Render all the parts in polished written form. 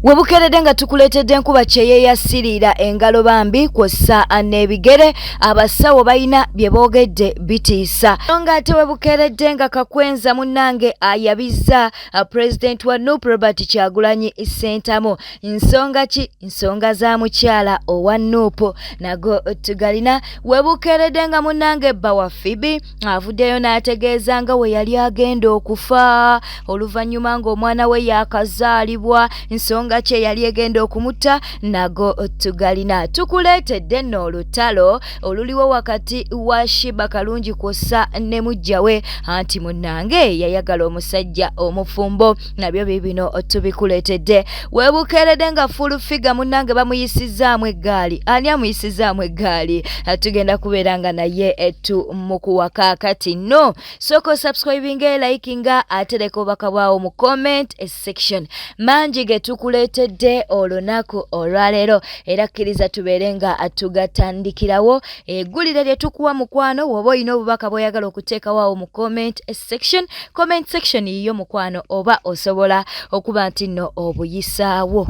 Webukeredde nga tukuleetedde enkuba kyeyeyasirira engalo bambi kw'ossa n'ebigere abasawo balina bye boogedde bitiisa. Nga ate webukeredde nga Kakwenza munnange ayabizza President wa NUP Robert Kyagulanyi Ssentamu. Nsonga ki? Nsonga za mukyala owa NUP nago tugalina. Webukeredde nga munnange bba wa Fibi avuddeyo n'ategeeza nga we yali agenda okufa oluvannyuma ng'omwana we yaakazaalibwa. Nsonga kye yali egenda okumutta nago tugalina. Tukuleetedde nno olutalo oluliwo wakati wa Shiba Kalungi kw'ossa ne mujjawe anti munnange yayagala omusajja omufumbo. Nabyo bibino tubikuleetedde. Webukeredde nga full figure munnange bamuyisizaamu eggaali. Ani amuyisizaamu eggaali? Tugenda kubeera nga naye mukuwaka kati no. Soko subscribinga likinga atereka obubaka bwawo mu comment section. Mangi ge tukuleetedde olunaku olwaleero era kkiriza tubeere nga tugatandikirawo. Eggulire lye tukuwa mukwano woba olina obubaka bw'oyagala okuteekawo mu comment section. Comment section yiyo mukwano oba osobola okuba nti nno obuyisaawo.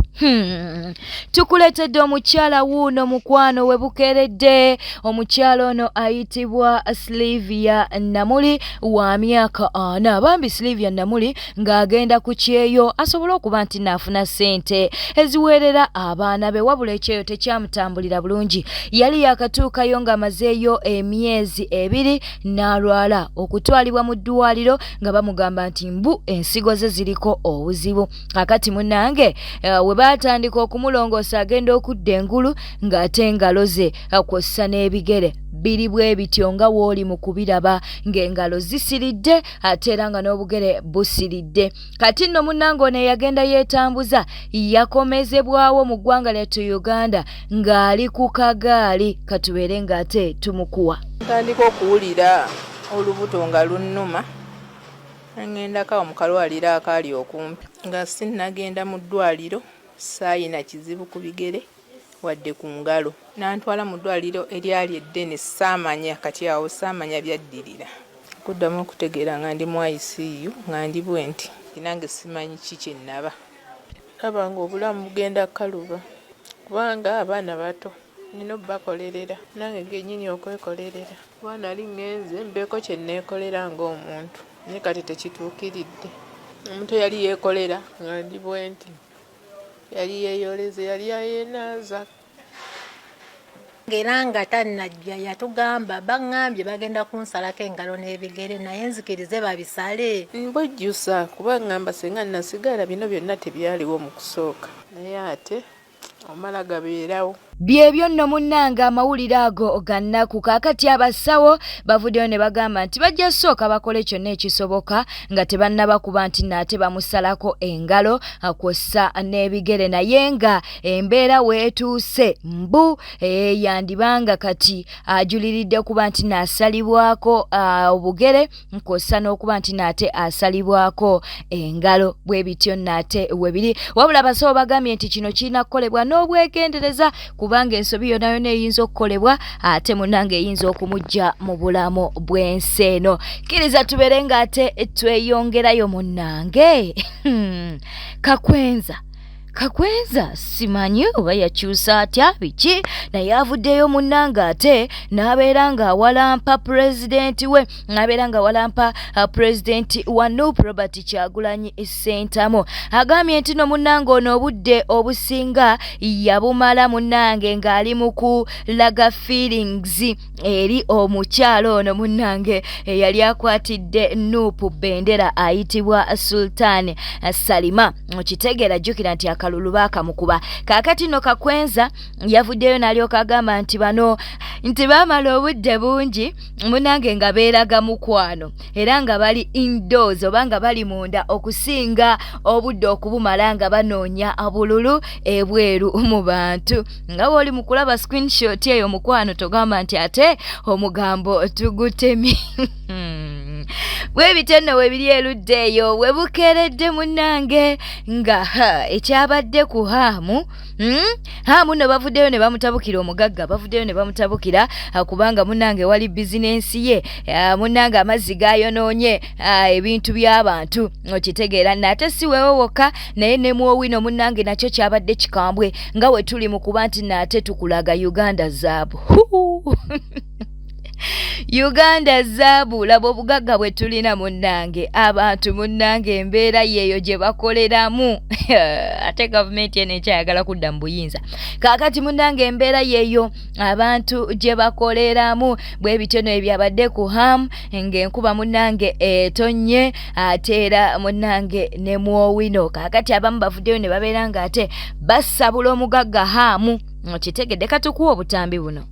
Tukuleetedde omukyala wuuno mukwano webukeredde. Omukyala ono ayitibwa Sylvia Namuli wa myaka 4. Bambi Sylvia Namuli ng'agenda ku kyeyo asobola okuba nti naafuna ssente eziweerera abaana be, wabula ekyeyo tekyamutambulira bulungi. Yali yakatuukayo ng'amazeeyo emyezi 2 n'alwala okutwalibwa mu ddwaliro nga bamugamba nti mbu ensigo ze ziriko obuzibu. Kakati munnange we baatandika okumulongoosa agenda okudda engulu ng'ate engalo ze kw'ossa n'ebigere biri bwe bityo nga wooli mu kubiraba ng'engalo zisiridde ate era nga n'obugere busiridde. Kati nno munnange ono yagenda yeetambuza yakomezebwawo mu ggwanga lyattu Uganda ng'ali ku kagaali. Katubeere ng'ate tumukuwa. Ntandika okuwulira olubuto nga lunnuma ngendako mu kalwaliro akaali okumpi nga sinnagenda mu ddwaliro saayina kizibu ku bigere wadde ku ngalo. Nantwala mu ddwaliro eryali eddene saamanya kati awo saamanya byaddirira. Kuddamu okutegeera nga ndi mu ICU nga ndi bwe nti nange simanyi ki kye nnaba. Laba nga obulamu bugenda kaluba kubanga abaana bato nina obbakolerera nange gennyini okwekolerera. Kuba nali ngenze mbeeko kye neekolera ng'omuntu naye kati tekituukiridde. Omuntu yali yeekolera nga ndi bwe nti yali yeeyoleze yali ayeenaaza. Era nga tannajja yatugamba baŋŋambye bagenda kunsalako engalo n'ebigere naye nzikirize babisale. Mbojjusa kuba ŋŋamba senga nasigala bino byonna tebyaliwo mu kusooka naye ate omala gabeerawo. Byebyo nno munnange amawulire ago gannaku. Kaakati abasawo bavuddeyo ne bagamba nti bajja sooka bakole kyonna ekisoboka nga tebannaba kuba nti naate bamusalako engalo kw'ossa n'ebigere naye nga embeera weetuuse mbu yandibanga kati ajuliridde kuba nti naasalibwako obugere kw'ossa n'okuba nti naate asalibwako engalo. Bwe bityo naate webiri, wabula abasawo bagambye nti kino kirina kukolebwa n'obwegendereza kubanga ensobi yonna yonna eyinza okukolebwa ate munnange eyinza okumujja mu bulamu bw'ensi eno. Kkiriza tubeere ng'ate tweyongerayo munnange. Kakwenza simanyi oba yakyusa atya biki naye avuddeyo munnange ate n'abeera ng'awalampa pulezidenti we, n'abeera ng'awalampa pulezidenti wa NUP Robert Kyagulanyi Ssentamu. Agambye nti no munnange ono obudde obusinga yabumala munnange ng'ali mu kulaga feelings eri omukyalo ono munnange eyali akwatidde NUP bendera ayitibwa Sultan Salima. Okitegeera jjukira nti akalulu baakamukuba. Kaakati no Kakwenza yavuddeyo n'alyoka agamba nti bano nti baamala obudde bungi munnange nga beeraga mukwano era nga bali indoors oba nga bali munda okusinga obudde okubumala nga banoonya obululu ebweru mu bantu. Nga bw'oli mu kulaba screenshot eyo mukwano togamba nti ate omugambo tugutemi. bwe bityo we biri erudde eyo we bukeeredde munnange nga ekyabadde ku haamu haamu no bavuddeyo ne bamutabukira omugagga bavuddeyo ne bamutabukira kubanga munnange wali bizinensi ye munnange amazzi gayonoonye ebintu by'abantu okitegeera nate si wewo wokka naye ne muowino munnange nakyo kyabadde kikambwe nga we tuli mu kuba nti nate tukulaga Uganda zaabu Uganda zaabu labo obugagga bwe tulina munnange abantu munnange embeera yeeyo gye bakoleramu ate gavumenti eno ekyayagala kudda mu buyinza kaakati munnange embeera yeeyo abantu gye bakoleramu bwe bityo no ebyabadde ku hamu ng'enkuba munnange etonnye ate era munnange ne muowino kaakati abamu bavuddeyo ne babeera nga ate basabula omugagga hamu okitegedde katukuwa obutambi buno.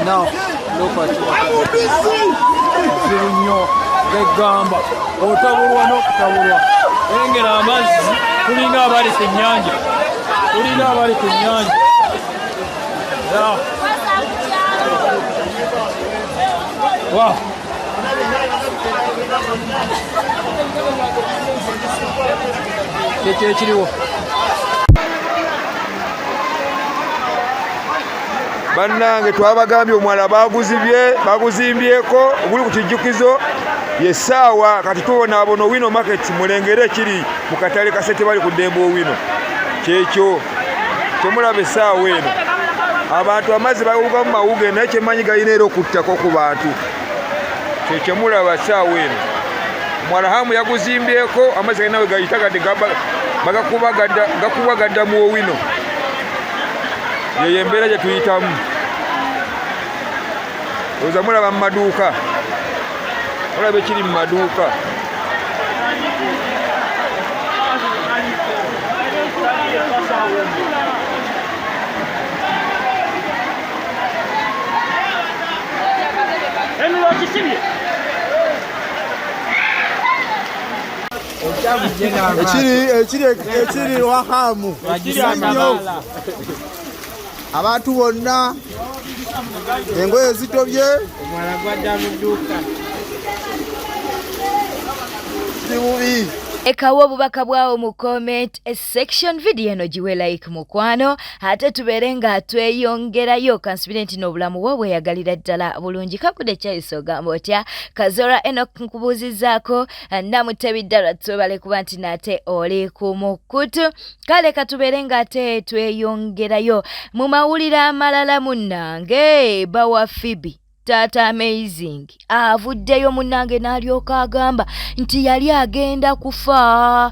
No, look at you. Gamba, otabulwa n'okutabulwa. Engera amazzi tulinga abali ku nnyanja. Tulinga abali ku nnyanja. Wow. Ekiriwo. Bannange twabagambye omwala baguzimbyeko oguli ku kijjukizo yessaawa kati tubonaabona Owino market mulengere kiri mu katale kasete bali ku ddembe Owino kyekyo temulaba essaawa eno abantu amazzi bawuga mu mawuge naye kyemanyi galina era okuttako ku bantu kyekyo mulaba essaawa eno omwala hamu yaguzimbyeko amazzi galina we gayita gadde gakuba gadda mu Owino yeyo embeera gye tuyitamu oza mulaba mu maduuka mulaba ekiri mu maduuka ekiri wahamu abantu bonna engoye zitobye omwana gwadda mu dduuka kibubi ekawo obubaka bwawo mu comment section video eno giwe like mukwano ate tubeere nga tweyongerayo kansubire nti n'obulamu bwo bweyagalira ddala bulungi kakudde kyayisa ogamba otya Kazora Enoch nkubuuzizaako namutebiddala twebale kuba nti nate oli ku mukutu kale katubeere nga ate tweyongerayo mu mawulire amalala munnange bawa Phoebe Tata Amazing avuddeyo munnange n'alyoka agamba nti yali agenda kufa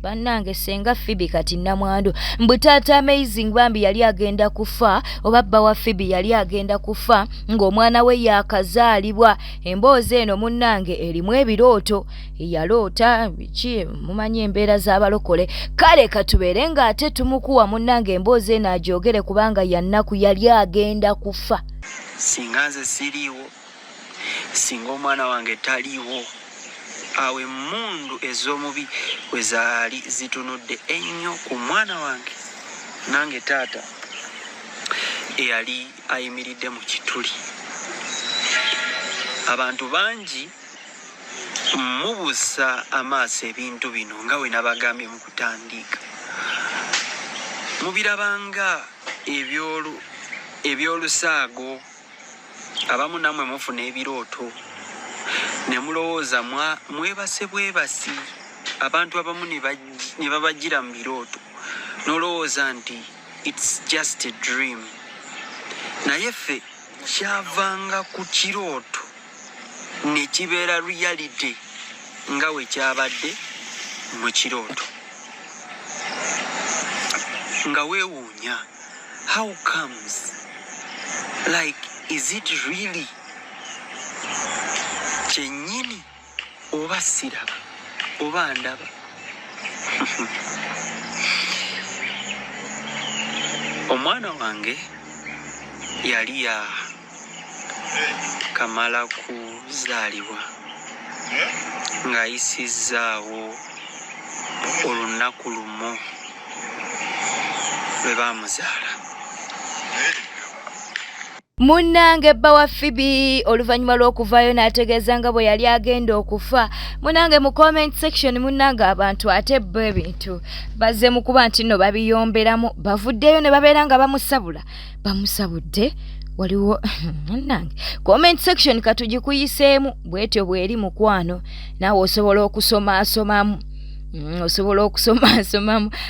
bannange senga Phoebe kati namwandu mbu Tata Amazing bambi yali agenda kufa oba bba wa Phoebe yali agenda kufa ng'omwana we yakazaalibwa emboozi eno munnange erimu ebirooto yaloota biki mumanyi embeera z'abalokole kale katubeere nga ate tumukuwa munnange emboozi eno agyogere kubanga yannaku yali agenda kufa singa nze siriiwo singa omwana wange taliiwo awo emmundu ez'omubi we zaali zitunudde ennyo ku mwana wange nange taata eyali ayimiridde mu kituli abantu bangi mubuusa amaaso ebintu bino nga we nabagambye mu kutandika mubirabanga ebyolusaago abamu namwe mufuna ebirooto ne mulowooza mwebase bwebasi abantu abamu ne babajjira mu birooto nolowooza nti it's just a dream naye ffe kyavanga ku kirooto ne kibeera reality nga we kyabadde mu kirooto nga weewuunya how comes like is it really kyennyini oba siraba oba ndaba omwana wange yali yakamala kuzaalibwa ng'ayisizzaawo olunaku lumu lwe baamuzaala Munange bawa Fibi oluvanyuma lw'okuvaayo n'ategeeza nga bwe yali agenda okufa. Munange mu comment section munange abantu ate bo ebintu bazze mu kuba nti nno babiyomberamu bavuddeyo ne babeera nga bamusabudde waliwo nange comment section katugikuyiseemu bwetyo bweri mukwano naawe osobola okusomaasomamu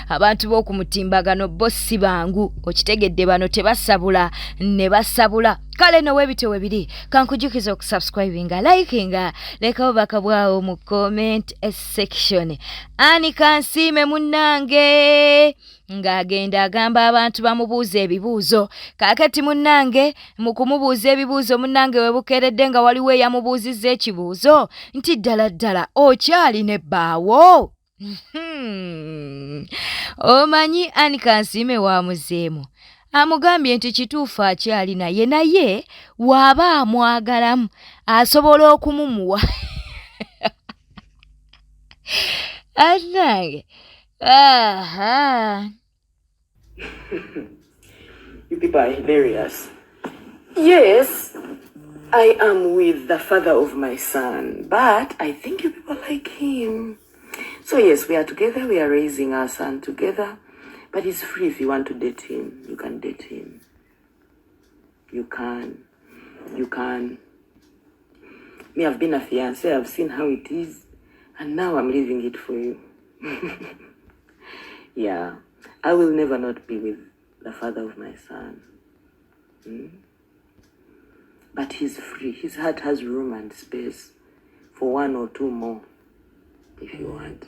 abantu b'oku mutimbagano bo si bangu okitegedde bano tebasabula ne basabula kale no webite webiri kankujukiza okusubscribinga likinga lekawo bakabwawo mu comment section ani kansiime munange ng'agenda agamba abantu bamubuuza ebibuuzo kaakati munange mu kumubuuza ebibuuzo munange webukeeredde nga waliwo eyamubuuzizza ekibuuzo nti ddala okyali ne bbaawo omanyi ani kansiime wa muzeemu amugambye nti kituufu akyali naye waaba amwagalamu asobola okumumuwa anange You people are hilarious. Yes, I am with the father of my son, but I think you people like him. So yes, we are together, we are raising our son together, but he's free. If you want to date him, you can date him. You can. Me, I've been a fiancé, I've seen how it is, and now I'm leaving it for you. Yeah, I will never not be with the father of my son. But he's free. His heart has room and space for 1 or 2 more, if you want.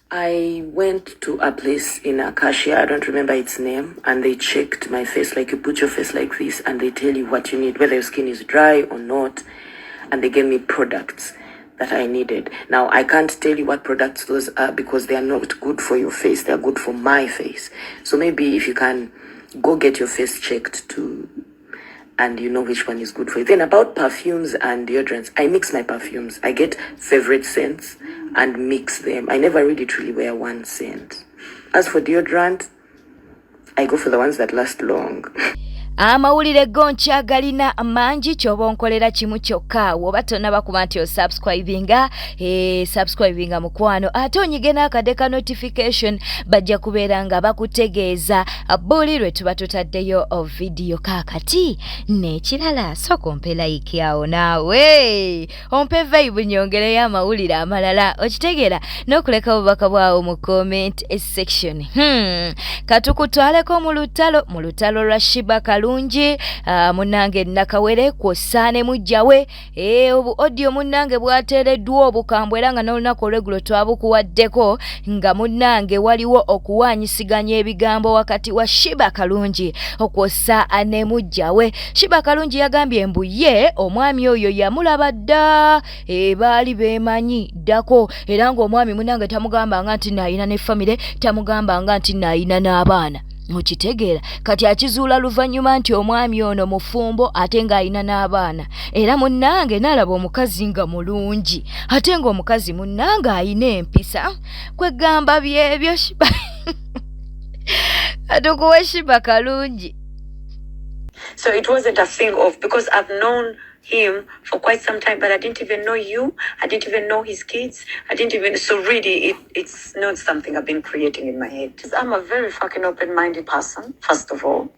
I went to a place in Acacia, I don't remember its name, and they checked my face, like you put your face like this, and they tell you what you need, whether your skin is dry or not, and they gave me products that I needed. Now, I can't tell you what products those are because they are not good for your face, they are good for my face. So maybe if you can go get your face checked too, and you know which one is good for you. Then about perfumes and deodorants, I mix my perfumes. I get favorite scents and mix them. I never really truly wear one scent. As for deodorant, I go for the ones that last long. Amawulire goncha galina manji kyoba onkolera kimu kyokka woba tonnaba kuba nti subscribinga mukwano ate onyige akadeka notification bajja kubeera nga bakutegeeza buli lwe tuba tutaddeyo video kakati n'ekirala sooka ompe like awo naawe ompe vibe nyongereyo amawulire amalala okitegeera n'okuleka obubaka bwawo mu comment section. Katukutwaleko mu lutalo lwa Shiba Kalungi munange nakawere kwosane mujjawe obu audio munange bwatereddwa obukambwe era nga n'olunaku olweggulo twabukuwaddeko nga munange waliwo okuwanyisiganya ebigambo wakati wa Shiba Kalungi okwosa ne mujjawe. Shiba Kalungi yagambye mbu ye omwami oyo yamulaba dda baali beemanyi ddako era ng'omwami munange tamugamba nga nti nayina ne famire, tamugamba nga nti nayina n'abaana. Okitegeera kati akizuula luvannyuma nti omwami ono mufumbo ate ng'ayina n'abaana era munnange n'alaba omukazi nga mulungi ate ng'omukazi munnange ayina empisa kwegamba byebyo Shiba atukuwe Shiba Kalungi. So it wasn't a thing of, because I've known him for quite some time, but I didn't even know you. I didn't even know his kids. So really, it's not something I've been creating in my head. I'm a very fucking open-minded person, first of all.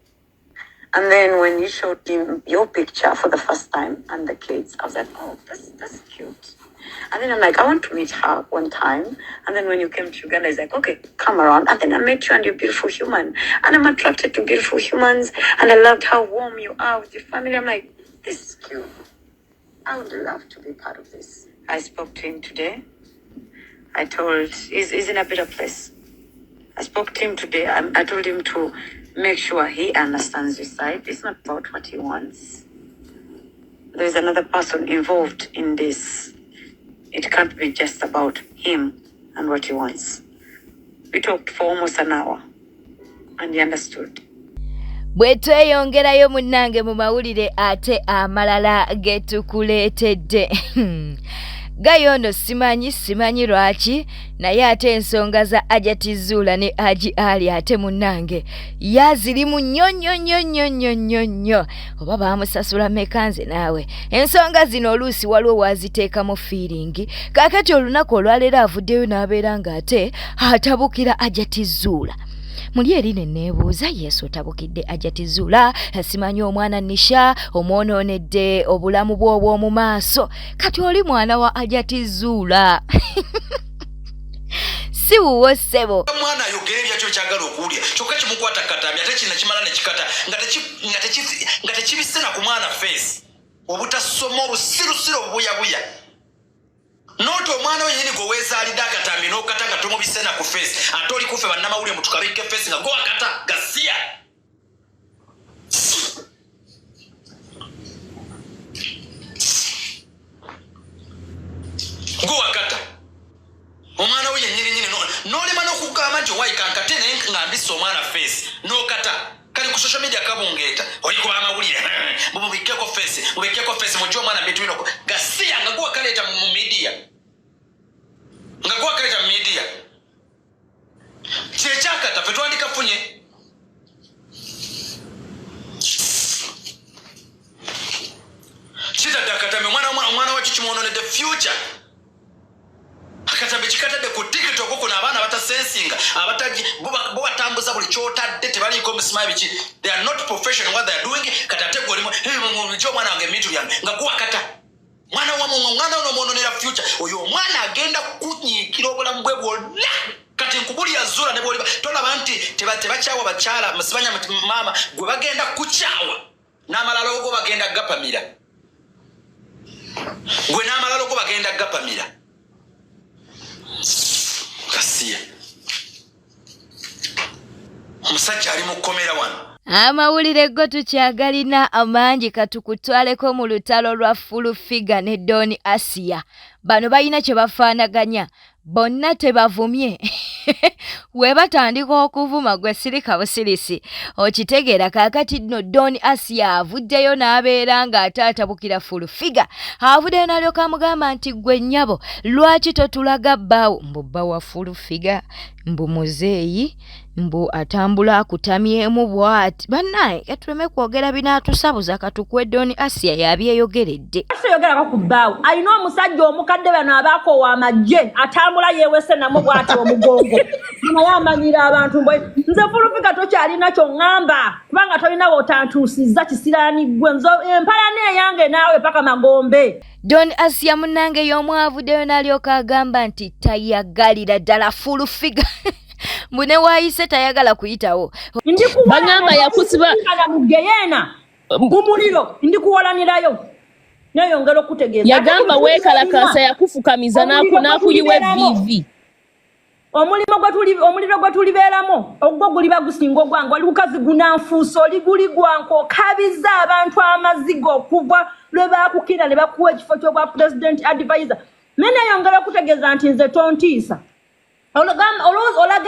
And then when you showed him your picture for the first time and the kids, I was like, oh, that's cute. And then I'm like, I want to meet her one time. And then when you came to Uganda, he's like, okay, come around. And then I met you and you're a beautiful human. And I'm attracted to beautiful humans. And I loved how warm you are with your family. I'm like, this is cute. I would love to be part of this. I spoke to him today. He's in a better place. I spoke to him today. I told him to make sure he understands his side. It's not about what he wants. There's another person involved in this. It can't be just about him and what he wants. We talked for almost an hour and he understood. Bwe tweyongerayo munnange mu mawulire ate amalala getukuleetedde Gayono simanyi lwaki naye ate ensonga za Ajatizula ne Hajji Ali ate munnange yazirimu nnyo oba bamusasula mekanze naawe ensonga zino oluusi waliwo waziteekamu feeling kaakati olunaku olwaleero avuddeyo n'abeera ng'ate atabukira Ajatizula. Muli eri ne neebuuza Yesu otabukidde Ajatizula simanyi omwana Nisha omwonoonedde obulamu bw'obw'omu maaso kati oli mwana wa Ajatizula. Si wuwo ssebo mwana ayogera ebyakyo kyagala okuwulya kyokka kimukwata katambi ate kina kimala ne kikata nga tekibisena ku mwana face obutasoma obusirusiru obubuyabuya noti omwana wenyini gwe weezaalidde akatambi n'okata nga tomubisena ku face ate oli kufe bannamawulire mutukabike face nga gwakata gasiya gwakata omwana we yennyini n'olema n'okugamba nti owayikankate naye ngambisa omwana face n'okata kali ku social media kabungeeta oli kuba amawulire mubikkeko face mujje omwana betwinoko gasiya nga gwakaleeta mu media kyekyakata fe twandikafunye kitadde akatambi omwana wakyo kimwononedde future akatambi kikatadde ku TikTok kuno abaana batasensinga bo batambuza buli kyotadde tebaliiko musima biki they are not professional what they are doing katate golimo njo omwana wange mitu byange nga kuwakata mwana omwononera future oyo omwana agenda kunyiikira obulamu bwe bwonna kati nkubuli yazula ne bwoliba tolaba nti tebakyawa bakyala musibanya maama gwe bagenda kukyawa n'amalala ogo bagenda gapamira gwe n'amalala ogo bagenda gapamira kasiya omusajja ali mu kkomera wano. Amawulire go tukyagalina amangi katukutwaleko mu lutalo lwa Fulufiga ne Doni Asia. Bano balina kye bafaanaganya. Bonna tebavumye. We batandika okuvuma gwe sirika busirisi. Okitegeera kaakati nno Doni Asia avuddeyo n'abeera ng'ataatabukira Fulufiga. Avuddeyo n'alyoka amugamba nti gwe nnyabo lwaki totulaga bbaawo mbu bba wa Fulufiga mbu muzeeyi mbu atambula akutamyemu bw'ati bannaye katuleme kwogera binaatusabuza katukwe Doni Asia yabyeyogeredde. Yogerako ku bbaawo alina omusajja omukadde bano abaako w'amagye atambula yeewese namo bw'ati omugongo naye amanyira abantu mbwe nze Fulufiga tokyalina ky'oŋŋamba kubanga tolina w'otantuusizza kisiraaniggwe nzo empala neeyange naawe paka Magombe. Doni Asia munnange y'omu avuddeyo n'alyoka agamba nti tayagalira ddala Fulufiga. Mbune waayise tayagala kuyitawo. Bangamba yakusiba mugeyena mumuliro ndikuwalanirayo nayongera okutegeeza yagamba weekalakasa yakufukamiza n'akuyiwa vivi omuliro gwe tulibeeramu ogwo guliba gusinga ogwange oli kukazi gunanfuusa oli guli gwanko kabiza abantu amazigo okuva lwe baakukira ne bakuwa ekifo ky'obwa president advisor nayongera okutegeeza nti nze tontiisa olaga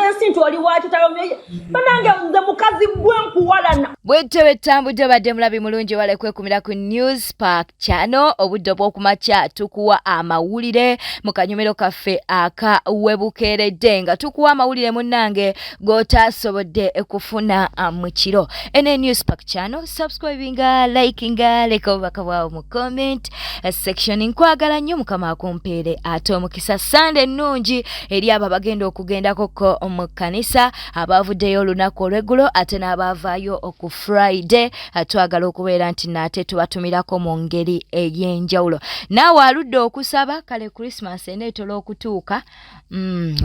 ensi nti oli waaki talomye banange nze mukazi gwenkuwalana. Bwetyo betambudde badde mulabi mulungi wale kwekumira ku News Park Channel obudde bw'okumakya tukuwa amawulire mu kanyomero kaffe akawebukeeredde nga tukuwa amawulire munnange g'otaasobodde kufuna mu kiro. Ene News Park Channel subscribinga likinga leka obubaka bwawo mu comment section. Nkwagala nnyo Mukama akumpeere ate omukisa Sunday ennungi eri abo abagenda okugendako mu kkanisa abavuddeyo olunaku olw'eggulo ate n'abaavaayo oku Friday twagala okubeera nti nate tubatumirako mu ngeri ey'enjawulo. Naawe aludde okusaba kale Christmas eneetera okutuuka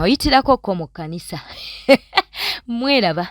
oyitirako mu kkanisa. Mweraba.